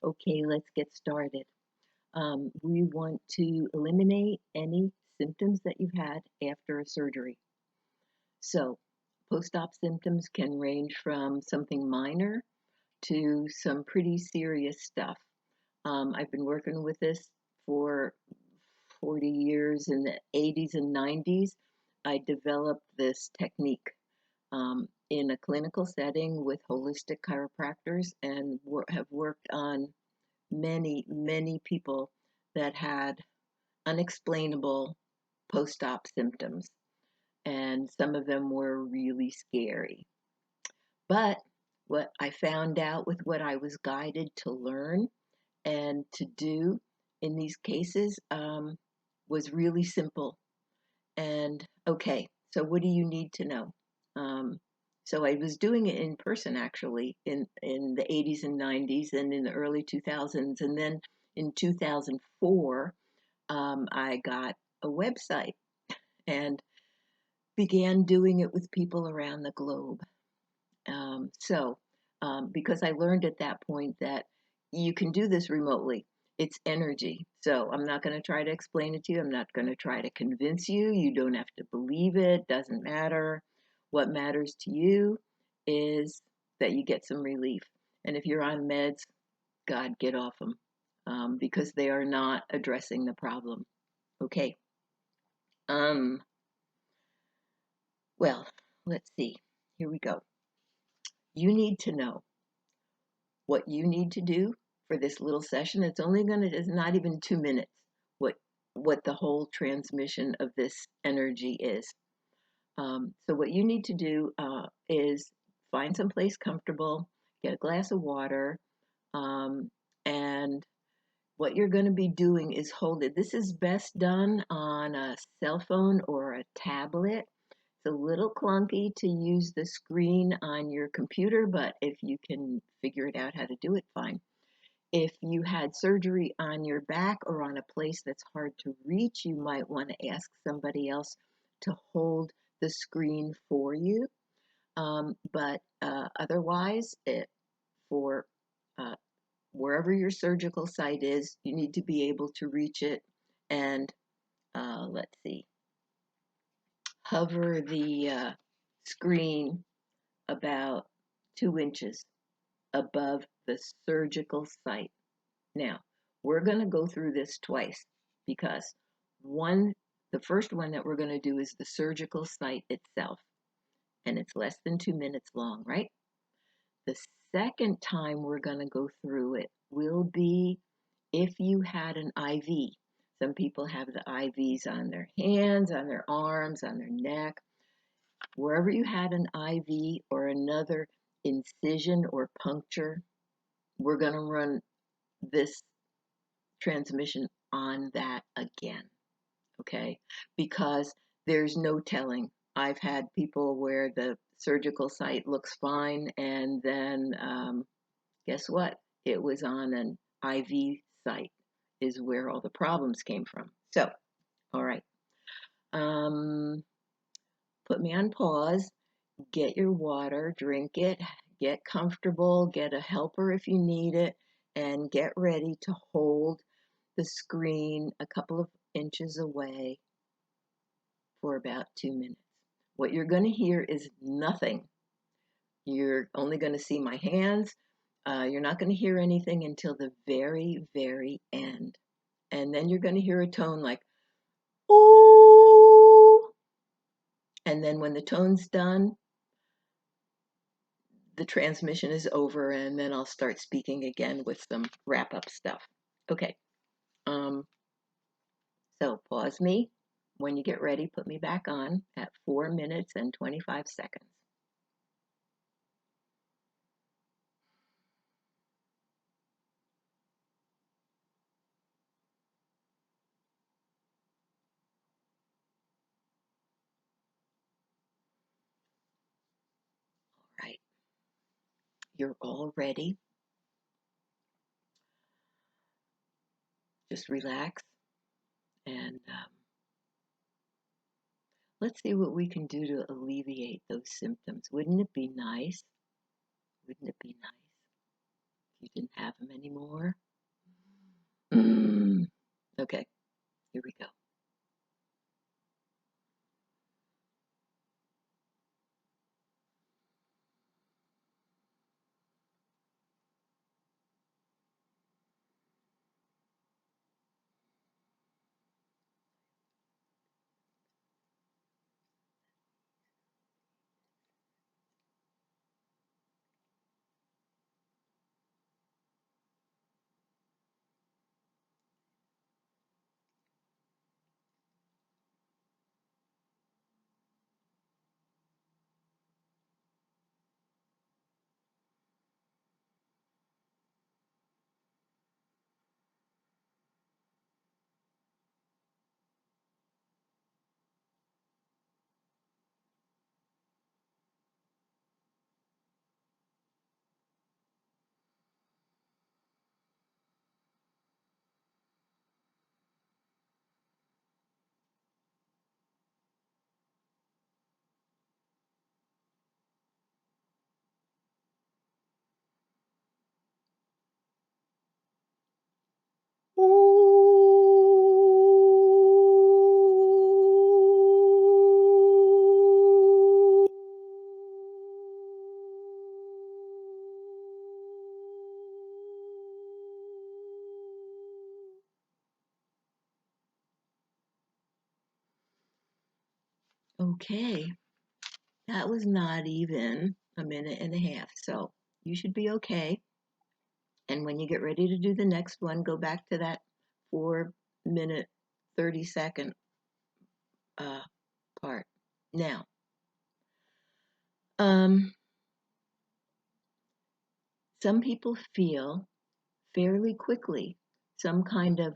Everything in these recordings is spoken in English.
Okay, let's get started. We want to eliminate any symptoms that you've had after a surgery. So, post-op symptoms can range from something minor to some pretty serious stuff. I've been working with this for 40 years. In the 80s and 90s, I developed this technique in a clinical setting with holistic chiropractors and have worked on many people that had unexplainable post-op symptoms, and some of them were really scary. But what I found out with what I was guided to learn and to do in these cases was really simple. And okay, so what do you need to know? Um, so I was doing it in person actually in the 80s and 90s and in the early 2000s. And then in 2004, I got a website and began doing it with people around the globe. Because I learned at that point that you can do this remotely, it's energy. So I'm not going to try to explain it to you. I'm not going to try to convince you. You don't have to believe it. Doesn't matter. What matters to you is that you get some relief. And if you're on meds, God, get off them because they are not addressing the problem. Okay. Um, well, let's see. Here we go. You need to know what you need to do for this little session. It's not even 2 minutes, what the whole transmission of this energy is. So what you need to do is find some place comfortable, get a glass of water, and what you're going to be doing is hold it. This is best done on a cell phone or a tablet. It's a little clunky to use the screen on your computer, but if you can figure it out how to do it, fine. If you had surgery on your back or on a place that's hard to reach, you might want to ask somebody else to hold the screen for you. But otherwise, for uh, wherever your surgical site is, you need to be able to reach it and let's see, hover the screen about 2 inches above the surgical site. Now, we're going to go through this twice because the first one that we're going to do is the surgical site itself, and it's less than 2 minutes long, right? The second time we're going to go through it will be if you had an IV. Some people have the IVs on their hands, on their arms, on their neck. Wherever you had an IV or another incision or puncture, we're going to run this transmission on that again, okay? Because there's no telling. I've had people where the surgical site looks fine, and then guess what? It was on an IV site, is where all the problems came from. So, all right. Put me on pause, get your water, drink it, get comfortable, get a helper if you need it, and get ready to hold the screen a couple of inches away for about 2 minutes. What you're going to hear is nothing. You're only going to see my hands. You're not going to hear anything until the very end. And then you're going to hear a tone like, ooh. And then when the tone's done, the transmission is over, and then I'll start speaking again with some wrap-up stuff. Okay. So pause me. When you get ready, put me back on at 4 minutes and 25 seconds. All right. You're all ready. Just relax and let's see what we can do to alleviate those symptoms. Wouldn't it be nice? Wouldn't it be nice? you didn't have them anymore. Okay, here we go. Okay, that was not even a minute and a half, so you should be okay. And when you get ready to do the next one, go back to that 4 minute, 30-second uh, part. Now, um, some people feel fairly quickly some kind of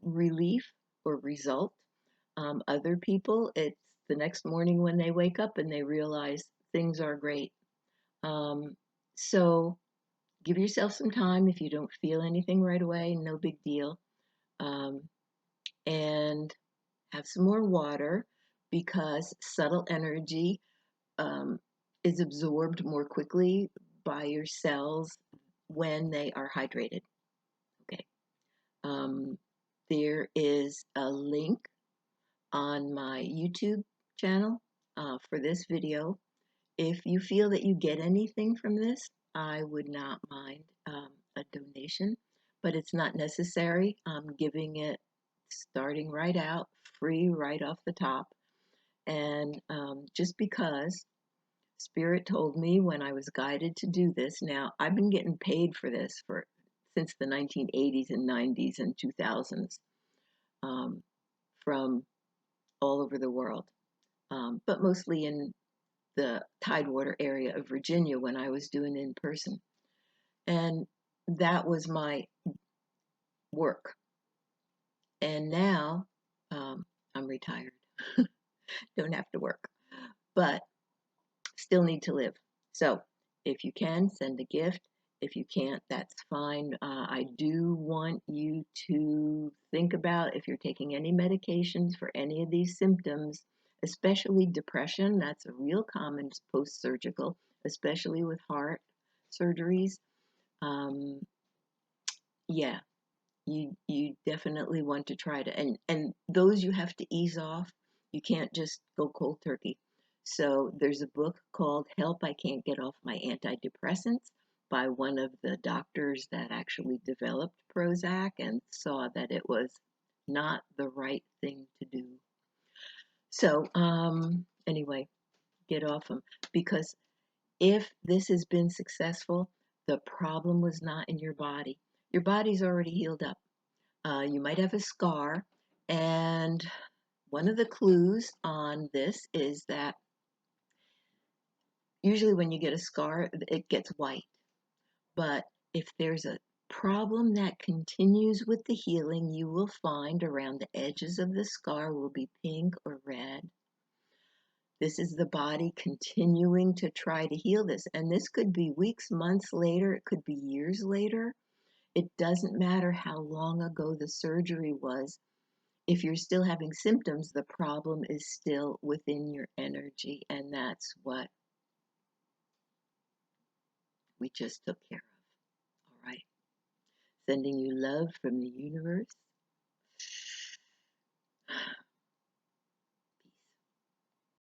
relief or result. Other people, it's the next morning when they wake up and they realize things are great. Um, so give yourself some time. If you don't feel anything right away, no big deal. Um, and have some more water because subtle energy um, is absorbed more quickly by your cells when they are hydrated. Okay. Um, there is a link on my YouTube channel for this video. If you feel that you get anything from this, I would not mind a donation, but it's not necessary. I'm giving it starting right out, free right off the top. And just because Spirit told me when I was guided to do this, now I've been getting paid for this for since the 1980s and 90s and 2000s um, from all over the world, but mostly in the Tidewater area of Virginia when I was doing in person. And that was my work. And now I'm retired, don't have to work, but still need to live. So if you can, send a gift. If you can't, that's fine. I do want you to think about if you're taking any medications for any of these symptoms, especially depression. That's a real common post surgical, especially with heart surgeries. Um, yeah, you definitely want to try to and those you have to ease off. You can't just go cold turkey. So there's a book called Help, I Can't Get Off My Antidepressants by one of the doctors that actually developed Prozac and saw that it was not the right thing to do. So anyway, get off them because if this has been successful, the problem was not in your body. Your body's already healed up. You might have a scar, and one of the clues on this is that usually when you get a scar, it gets white. But if there's a problem that continues with the healing, you will find around the edges of the scar will be pink or red. This is the body continuing to try to heal this. And this could be weeks, months later, it could be years later. It doesn't matter how long ago the surgery was. If you're still having symptoms, the problem is still within your energy, and that's what we just took care of. sending you love from the universe.